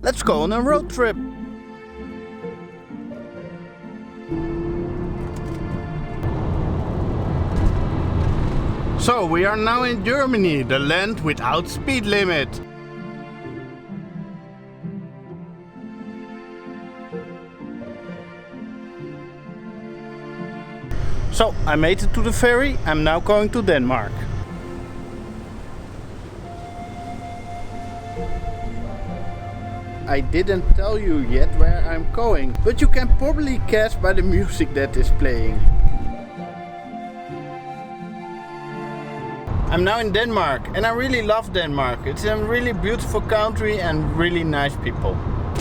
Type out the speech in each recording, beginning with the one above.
Let's go on a road trip. So we are now in Germany, the land without speed limit. So I made it to the ferry. I'm now going to Denmark. I didn't tell you yet where I'm going, but you can probably guess by the music that is playing. I'm now in Denmark and I really love Denmark. It's a really beautiful country and really nice people.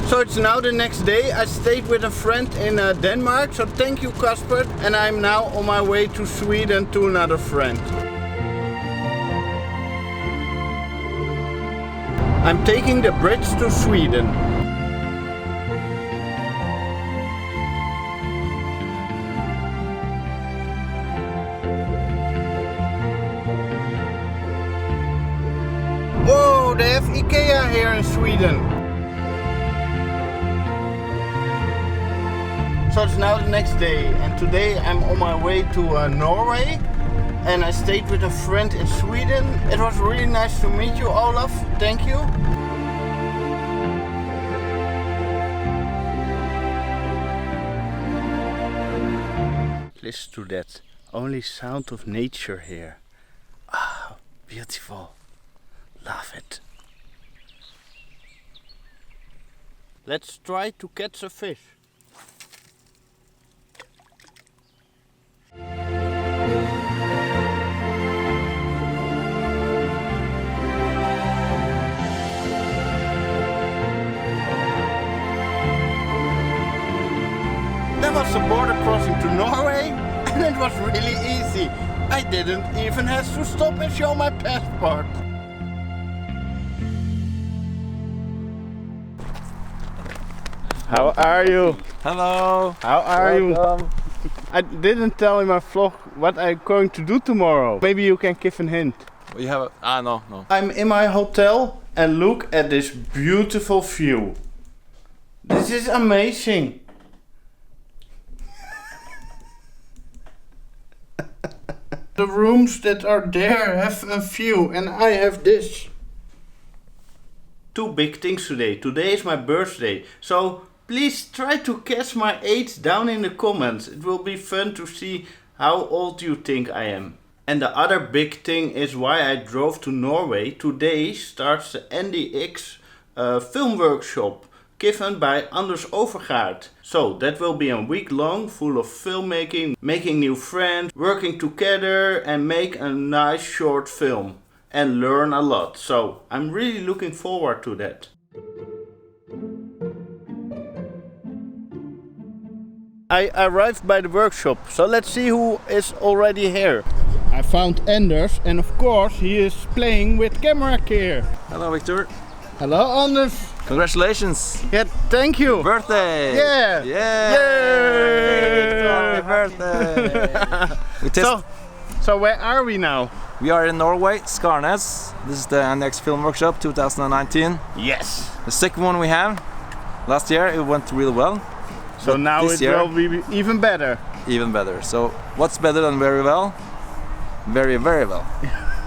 So it's now the next day. I stayed with a friend in Denmark, so thank you Casper. And I'm now on my way to Sweden to another friend. I'm taking the bridge to Sweden. Whoa, they have IKEA here in Sweden. So it's now the next day and today I'm on my way to Norway. And I stayed with a friend in Sweden. It was really nice to meet you, Olaf. Thank you. Listen to that. Only sound of nature here. Ah, beautiful. Love it. Let's try to catch a fish. That was the border crossing to Norway and it was really easy. I didn't even have to stop and show my passport. How are you? Hello. How are Welcome. you? I didn't tell in my vlog what I'm going to do tomorrow. Maybe you can give a hint. You have a... no. I'm in my hotel and look at this beautiful view. This is amazing. The rooms that are there have a view and I have this. Two big things today. Today is my birthday. So please try to guess my age down in the comments. It will be fun to see how old you think I am. And the other big thing is why I drove to Norway. Today starts the AndyAX film workshop given by Anders Overgaard. So that will be a week long full of filmmaking, making new friends, working together and make a nice short film and learn a lot. So I'm really looking forward to that. I arrived by the workshop, so let's see who is already here. I found Anders and of course he is playing with camera gear. Hello, Victor. Hello Anders. Congratulations. Yeah, thank you. Birthday. Yeah. Yay. Yay. Happy birthday. So where are we now? We are in Norway, Skarnes. This is the AndyAX Film Workshop 2019. Yes. The second one we have. Last year it went really well. So now it will be even better. Even better. So what's better than very well? Very, very well.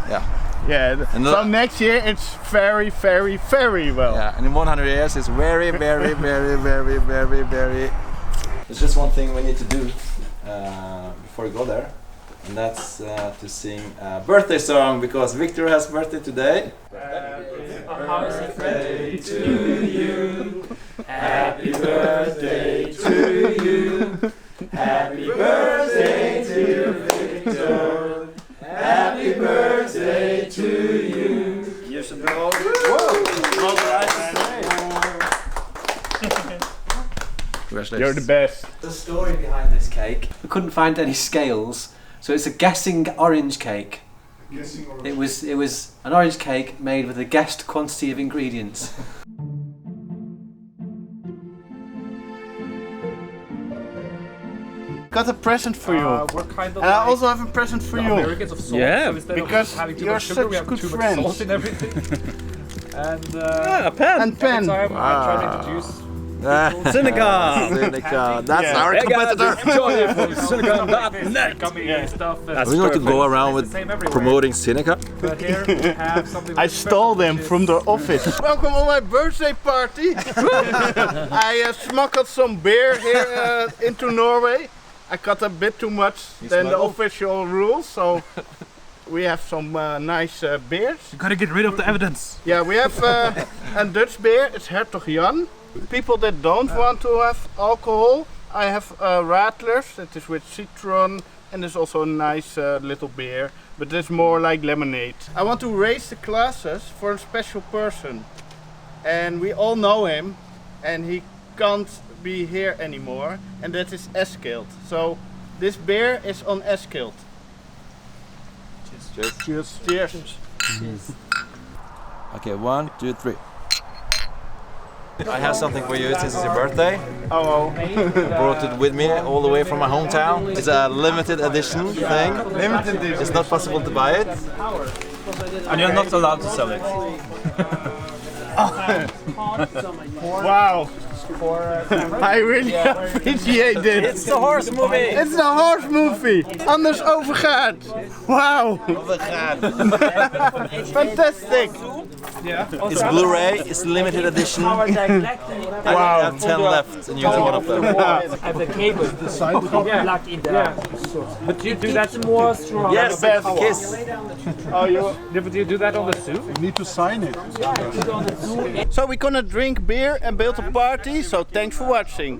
Yeah. Yeah. So next year it's very, very, very well. Yeah. And in 100 years it's very, very, very, very, very, very. There's just one thing we need to do before we go there. And that's to sing a birthday song because Victor has birthday today. Happy birthday to you. Happy birthday to you. Happy birthday to Victor. Happy birthday to you. Here's a bro. Congratulations. You're the best. The story behind this cake. We couldn't find any scales, so it's a guessing orange cake. Guessing orange. It was an orange cake made with a guessed quantity of ingredients. got a present for you. We're kind of And I also have a present for you. Americans of salt. Yeah, So instead because of having too you're much sugar, we such have good too much friends. salt in everything. And a pen. And pen. every time I try to introduce Senegal. Seneca, that's Yeah. our Hey guys, competitor. it's Johnny from Senegal.net. gummy stuff. That's We're going to perfect. go around with It's the same everywhere. promoting Seneca. But here we have something I very stole special, them which from is- the office. Welcome on my birthday party. I smuggled some beer here into Norway. I got a bit too much than the smuggled? official rules, so we have some nice beers. You gotta get rid of the evidence. Yeah, we have a Dutch beer. It's Hertog Jan. People that don't want to have alcohol, I have Radlers. That is with citron, and there's also a nice little beer, but it's more like lemonade. I want to raise the glasses for a special person, and we all know him, and he can't be here anymore, and that is Eskild. So this beer is on Eskild. Cheers. Cheers. Okay, 1, 2, 3. I have something for you since it's your birthday. Oh, Brought it with me all the way from my hometown. It's a limited edition thing. limited edition. It's not possible to buy it. And you're not allowed to sell it. Wow. I really appreciate it. It's the horse movie. It's the horse movie. Anders overgaat. Wow. Fantastic. It's Blu-ray. It's limited edition. I have 10 left, and you're one of them. And the cable plugged in there. But you do that More strong. Yes, kiss. Oh, you. But you do that on the soup? So we're gonna drink beer and build a party. So thanks for watching.